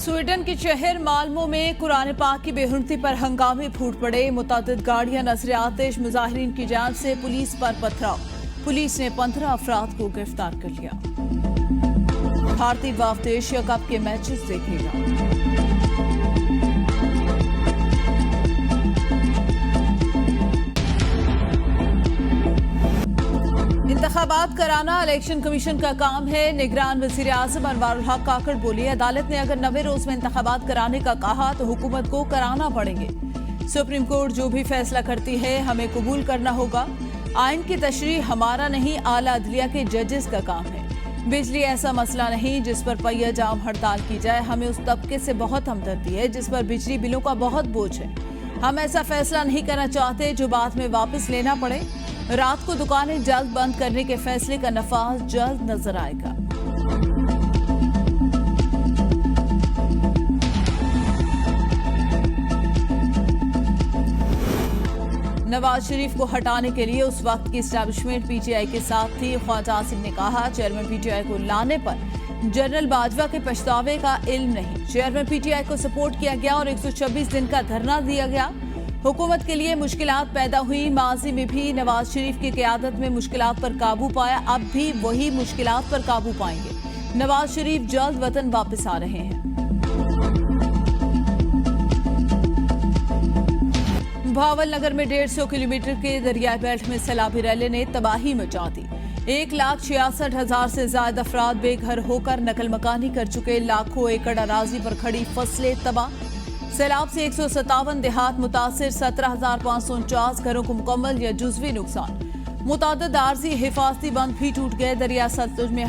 Sweden के शहर Malmo में कुरान पाक की बेहुरमती पर हंगामे फूट पड़े। मुतअद्दिद गाड़ियां नजर आतिश, मुजाहिरीन की जानिब से पुलिस पर पथराव। पुलिस ने 15 अफराद को गिरफ्तार कर लिया। भारतीय वफद एशिया कप के मैचेस देखेगा। इंतखाबात कराना इलेक्शन कमीशन का काम है। निगरान वज़ीर आज़म अनवारुल हक काकड़ बोली, अदालत ने अगर 90 रोज में इंतखाबात कराने का कहा तो हुकूमत को कराना पड़ेंगे। सुप्रीम कोर्ट जो भी फैसला करती है हमें कबूल करना होगा। आइन की तशरीह हमारा नहीं, आला अदलिया के जजेस का काम है। बिजली ऐसा मसला नहीं जिस पर पहिया जाम हड़ताल की जाए। हमें उस तबके से बहुत हमदर्दी है जिस पर बिजली बिलों का बहुत बोझ है। हम ऐसा फैसला नहीं करना चाहते जो बाद में वापस लेना पड़े। रात को दुकानें जल्द बंद करने के फैसले का नफाज जल्द नजर आएगा। नवाज शरीफ को हटाने के लिए उस वक्त की एस्टैब्लिशमेंट पीटीआई के साथ थी। ख्वाजा आसिफ ने कहा, चेयरमैन पीटीआई को लाने पर जनरल बाजवा के पछतावे का इल्म नहीं। चेयरमैन पीटीआई को सपोर्ट किया गया और 126 दिन का धरना दिया गया। हुकूमत के लिए मुश्किलात पैदा हुई। माजी में भी नवाज शरीफ की क़यादत में मुश्किलात पर काबू पाया, अब भी वही मुश्किलात पर काबू पाएंगे। नवाज शरीफ जल्द वतन वापस आ रहे हैं। भावल नगर में 150 किलोमीटर के दरियाई बेल्ट में सैलाबी रैली ने तबाही मचा दी। 1,66,000 से ज्यादा अफराद बेघर होकर नकल मकानी कर चुके। लाखों एकड़ अराजी पर खड़ी फसलें तबाह। सैलाब से 157 देहात मुतासिर। 17,549 घरों को मुकम्मल या जुज़वी नुकसान। मुतअद्दिद आर्जी हिफाजती बंद भी टूट गए। दरिया सतलुज में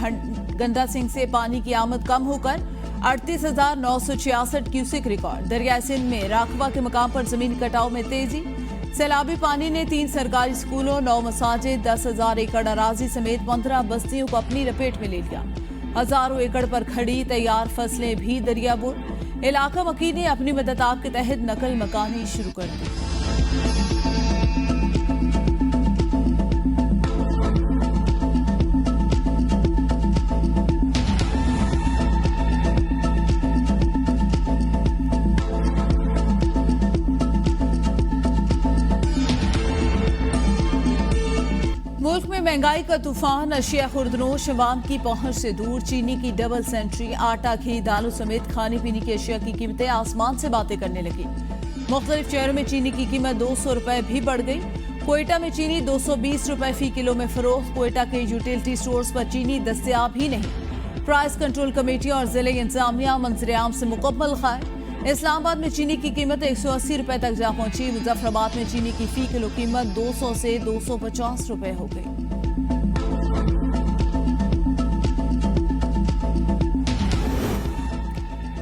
गंदा सिंह से पानी की आमद कम होकर 38,966 क्यूसिक रिकॉर्ड। दरिया सिंध में राखवा के मकाम पर जमीनी कटाव में तेजी। सैलाबी पानी ने 3 सरकारी स्कूलों, 9 मसाजिद, 10,000 एकड़ अराजी समेत 15 बस्तियों को अपनी लपेट में ले लिया। हजारों एकड़ पर खड़ी तैयार फसलें भी दरियाबुर। इलाका मकी ने अपनी मदद आप के तहत नकल मकानी शुरू कर दी। मुल्क में महंगाई का तूफान। अशिया खुर्दनोश अवाम की पहुंच से दूर। चीनी की डबल सेंट्री, आटा, घी, दालों समेत खाने पीने की अशिया की कीमतें आसमान से बातें करने लगी। मुख्तलिफ शहरों में चीनी की कीमत 200 रुपए भी बढ़ गई। कोयटा में चीनी 220 रुपए फी किलो में फरोख्त। कोयटा के यूटिलिटी स्टोर्स पर चीनी दस्तयाब ही नहीं। प्राइस कंट्रोल कमेटी और जिले इंतजामिया मंजर-ए-आम से मुकम्मल खाए। इस्लामाबाद में चीनी की कीमत 180 रुपए तक जा पहुंची। मुजफ्फराबाद में चीनी की फी किलो कीमत 200 से 250 रुपए हो गई।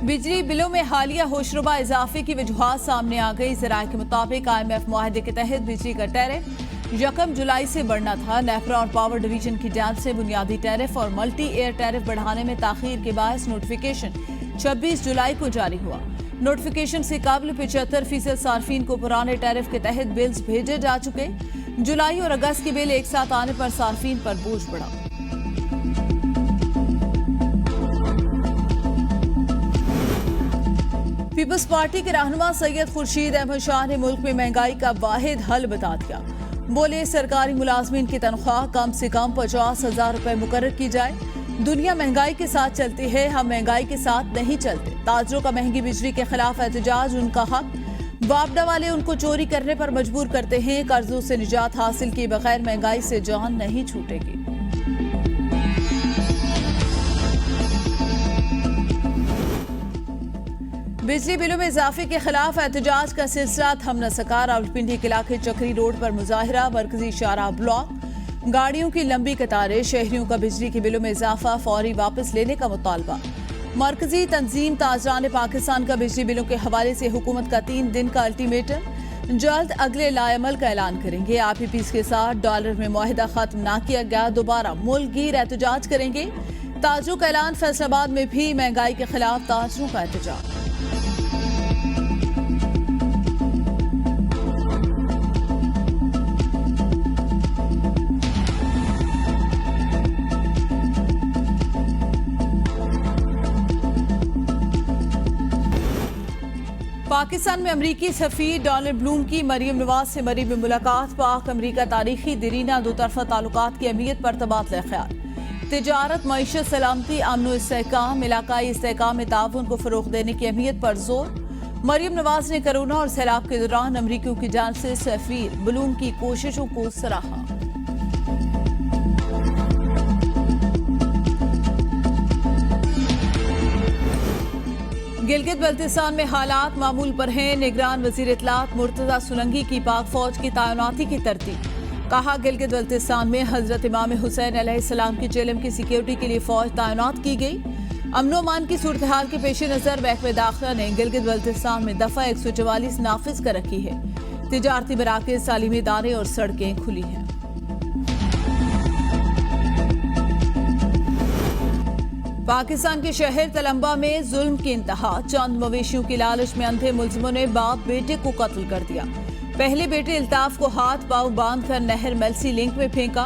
बिजली बिलों में हालिया होशरुबा इजाफे की वजूहात सामने आ गई। ज़राए के मुताबिक IMF मुआहदे के तहत बिजली का टैरिफ 1 जुलाई से बढ़ना था। नेफ्रा और पावर डिवीजन की जानिब से बुनियादी टैरिफ और मल्टी एयर टैरिफ बढ़ाने में ताखीर के बायस नोटिफिकेशन 26 जुलाई को जारी हुआ। नोटिफिकेशन से कबल 75% सार्फिन को पुराने टैरिफ के तहत बिल्स भेजे जा चुके। जुलाई और अगस्त के बिल एक साथ आने पर सार्फिन पर बोझ बढ़ा। पीपल्स पार्टी के रहनुमा सैयद खुर्शीद अहमद शाह ने मुल्क में महंगाई का वाहिद हल बता दिया। बोले, सरकारी मुलाजमीन की तनख्वाह कम से कम 50,000 रुपए मुकर्रर की जाए। दुनिया महंगाई के साथ चलती है, हम महंगाई के साथ नहीं चलते। ताजरों का महंगी बिजली के खिलाफ एहतजाज, उनका हक। वापडा वाले उनको चोरी करने पर मजबूर करते हैं। कर्जों से निजात हासिल किए बगैर महंगाई से जान नहीं छूटेगी। बिजली बिलों में इजाफे के खिलाफ एहतजाज का सिलसिला थम न सका। रावलपिंडी के इलाके चक्री रोड पर मुजाहिरा, मरकजी शाहराह ब्लॉक, गाड़ियों की लंबी कतारें। शहरियों का बिजली के बिलों में इजाफा फौरी वापस लेने का मुतालबा। मरकजी तंजीम ताजरान पाकिस्तान का बिजली बिलों के हवाले से हुकूमत का 3 दिन का अल्टीमेटम। जल्द अगले लाएमल का ऐलान करेंगे। IPPs के साथ डॉलर में मुआहिदा खत्म ना किया गया, दोबारा मुल्क गिर एहतजाज करेंगे। ताजरों का ऐलान। फैसलाबाद में भी महंगाई के खिलाफ ताजरों का एहतजाज। पाकिस्तान में अमरीकी सफीर डोनाल्ड ब्लूम की मरियम नवाज से मरीब में मुलाकात। पाक अमरीका तारीखी दरीना दो तरफा ताल्लुकात की अहमियत पर तबादला ख्याल। तिजारत, मईशत, सलामती, अमन व इस्तेहकाम, इलाकाई इस्तेहकाम में ताउन को फरोग देने की अहमियत पर जोर। मरियम नवाज ने कोरोना और सैलाब के दौरान अमरीकियों की जान से सफीर ब्लूम की कोशिशों को सराहा। गिलगित बल्तिस्तान में हालात मामूल पर हैं। निगरान वजीर इत्तलात मुर्तजा सुलंगी की पाक फौज की तैनाती की तरतीब। कहा, गिलगित बल्तिस्तान में हजरत इमाम हुसैन अलैहिस्सलाम की जेलम की सिक्योरिटी के लिए फौज तैनात की गई। अमनो अमान की सूरत हाल के पेश नजर महकमे दाखिला ने गिलगित बल्तिस्तान में दफा 144 नाफिज कर रखी है। तिजारती मराकज़, तालीमी इदारे और सड़कें खुली हैं। पाकिस्तान के शहर तलंबा में जुल्म की इंतहा। चंद मवेशियों की लालच में अंधे मुल्जिमों ने बाप बेटे को कत्ल कर दिया। पहले बेटे इल्ताफ को हाथ पांव बांधकर नहर मेल्सी लिंक में फेंका।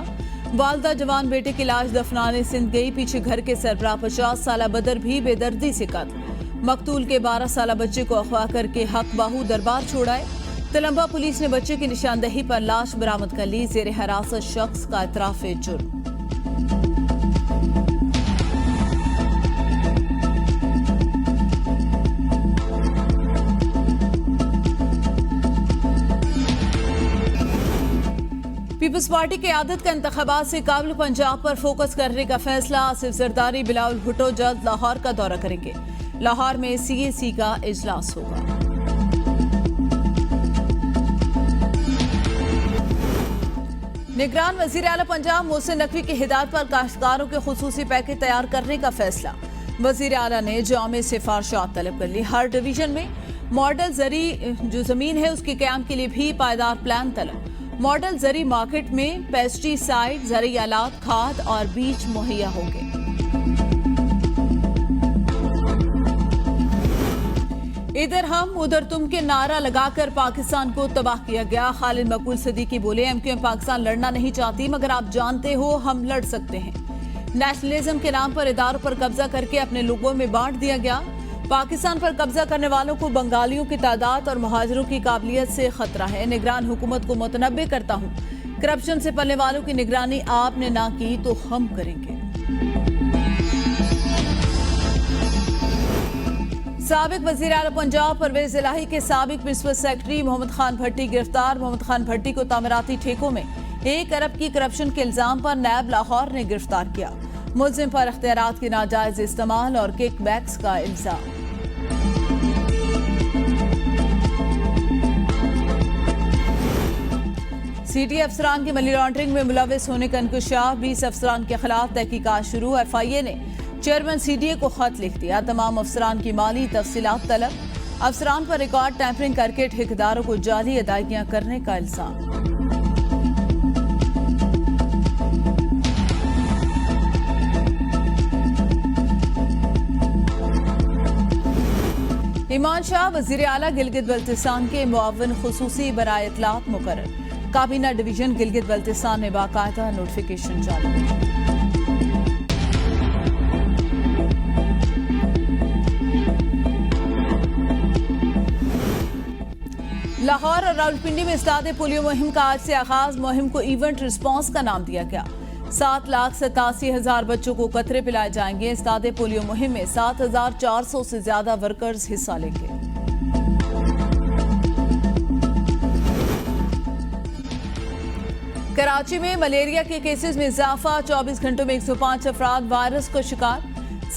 वालदा जवान बेटे की लाश दफनाने सिंध गई। पीछे घर के सरबराह 50 साल बदर भी बेदर्दी से कत्ल। मकतूल के 12 साल बच्चे को अगवा करके हक बाहू दरबार छोड़ाए। तलंबा पुलिस ने बच्चे की निशानदही पर लाश बरामद कर ली। जेर हिरासत शख्स का इतराफ जुर्म। पीपल्स पार्टी की आदत का इंतखाबात से काबिल पंजाब पर फोकस करने का फैसला। आसिफ जरदारी, बिलावल भुट्टो जल्द लाहौर का दौरा करेंगे। लाहौर में CAC का इजलास होगा। निगरान वजीर आला पंजाब मोहसिन नकवी की हिदायत पर काश्तकारों के खुसूसी पैकेज तैयार करने का फैसला। वजीर आला ने जामे सिफारिशात तलब कर ली। हर डिवीजन में मॉडल जरी जो जमीन है उसके क्याम के लिए भी पायदार प्लान तलब। मॉडल जरी मार्केट में पेस्टिसाइड, जरी आलात, खाद और बीज मुहैया होंगे। इधर हम उधर तुम के नारा लगाकर पाकिस्तान को तबाह किया गया। खालिद मकबूल सिद्दीकी बोले, MQM पाकिस्तान लड़ना नहीं चाहती, मगर आप जानते हो हम लड़ सकते हैं। नेशनलिज्म के नाम पर इदारों पर कब्जा करके अपने लोगों में बांट दिया गया। पाकिस्तान पर कब्जा करने वालों को बंगालियों की तादाद और महाजरों की काबिलियत से खतरा है। निगरान हुकूमत को मुतनब्बे करता हूं, करप्शन से पलने वालों की निगरानी आपने ना की तो हम करेंगे। साबिक वजीर आला पंजाब परवेज इलाही के साबिक प्रिंसिपल सेक्रेटरी मोहम्मद खान भट्टी गिरफ्तार। मोहम्मद खान भट्टी को तामीराती ठेकों में 1 अरब की करप्शन के इल्जाम पर नैब लाहौर ने गिरफ्तार किया। मुल्जिम पर अख्तियारात की नाजायज इस्तेमाल और किकबैक्स का इल्जाम। CT अफसरान की मनी लॉन्ड्रिंग में मुलविस होने का इंकशाफ। 20 अफसरान के खिलाफ तहकीकात शुरू। FIA ने चेयरमैन CDA को खत लिख दिया। तमाम अफसरान की माली तफसीलात तलब। अफसरान पर रिकॉर्ड टैंपरिंग करके ठेकेदारों को जाली अदायगियां करने का इल्जाम। ईमान शाह वजीर आला गिलगित बल्तिस्तान के मुआविन खुसूसी बराए इत्तलात मुकर्रर। काबीना डिवीजन गिलगित बल्तिस्तान ने बाकायदा नोटिफिकेशन जारी किया। लाहौर और रावलपिंडी में इस्तादे पोलियो मुहिम का आज से आगाज। मुहिम को इवेंट रिस्पांस का नाम दिया गया। 7,87,000 बच्चों को कतरे पिलाए जाएंगे। इस्तादे पोलियो मुहिम में 7,400 से ज्यादा वर्कर्स हिस्सा लेंगे। कराची में मलेरिया के केसेस में इजाफा। 24 घंटों में 105 अफराद वायरस का शिकार।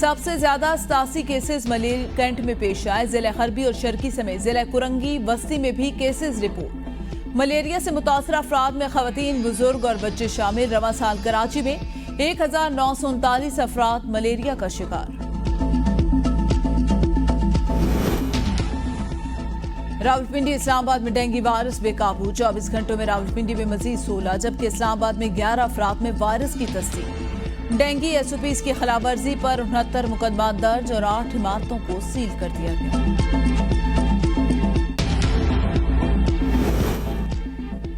सबसे ज्यादा 87 केसेस मलेरिया कैंट में पेश आए। जिला खरबी और शर्की समेत जिला कुरंगी बस्ती में भी केसेस रिपोर्ट। मलेरिया से मुतासर अफराद में खवातीन, बुजुर्ग और बच्चे शामिल। रवां साल कराची में 1,939 अफराद मलेरिया का शिकार। रावलपिंडी इस्लामाबाद में डेंगू वायरस बेकाबू। 24 घंटों में रावलपिंडी में मजीद 16, जबकि इस्लामाबाद में 11 अफराद में वायरस की तस्दीक। डेंगू SOPs की खिलाफवर्जी पर 69 मुकदमा दर्ज और 8 इमारतों को सील कर दिया गया।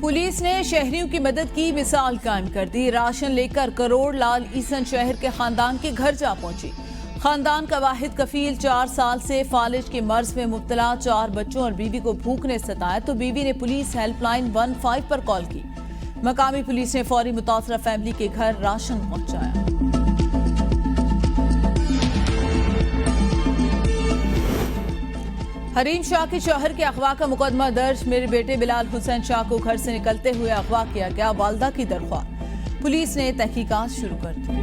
पुलिस ने शहरियों की मदद की मिसाल कायम कर दी। राशन लेकर करोड़ लाल ईसन शहर के खानदान के घर जा पहुंची। खानदान का वाहिद कफील 4 साल से फालिज के मर्ज में मुब्तला 4 बच्चों और बीवी को भूख ने सताया तो बीवी ने पुलिस हेल्पलाइन 15 पर कॉल की। मकामी पुलिस ने फौरी मुतासरा फैमिली के घर राशन पहुंचाया। हरीम शाह के शौहर के अगवा का मुकदमा दर्ज। मेरे बेटे बिलाल हुसैन शाह को घर से निकलते हुए अगवा किया गया। वालदा की दरख्वास्त। पुलिस ने तहकीकात शुरू कर दी।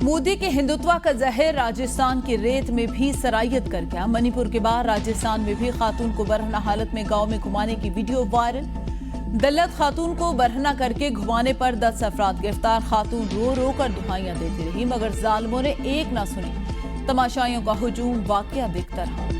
मोदी के हिंदुत्व का जहर राजस्थान की रेत में भी सरायत कर गया। मणिपुर के बाद राजस्थान में भी खातून को बरहना हालत में गांव में घुमाने की वीडियो वायरल। दल्लत खातून को बरहना करके घुमाने पर 10 अफराद गिरफ्तार। खातून रो रो कर दुहाइयां देती रही मगर जालिमों ने एक ना सुनी। तमाशाइयों का हुजूम वाकया देखता रहा।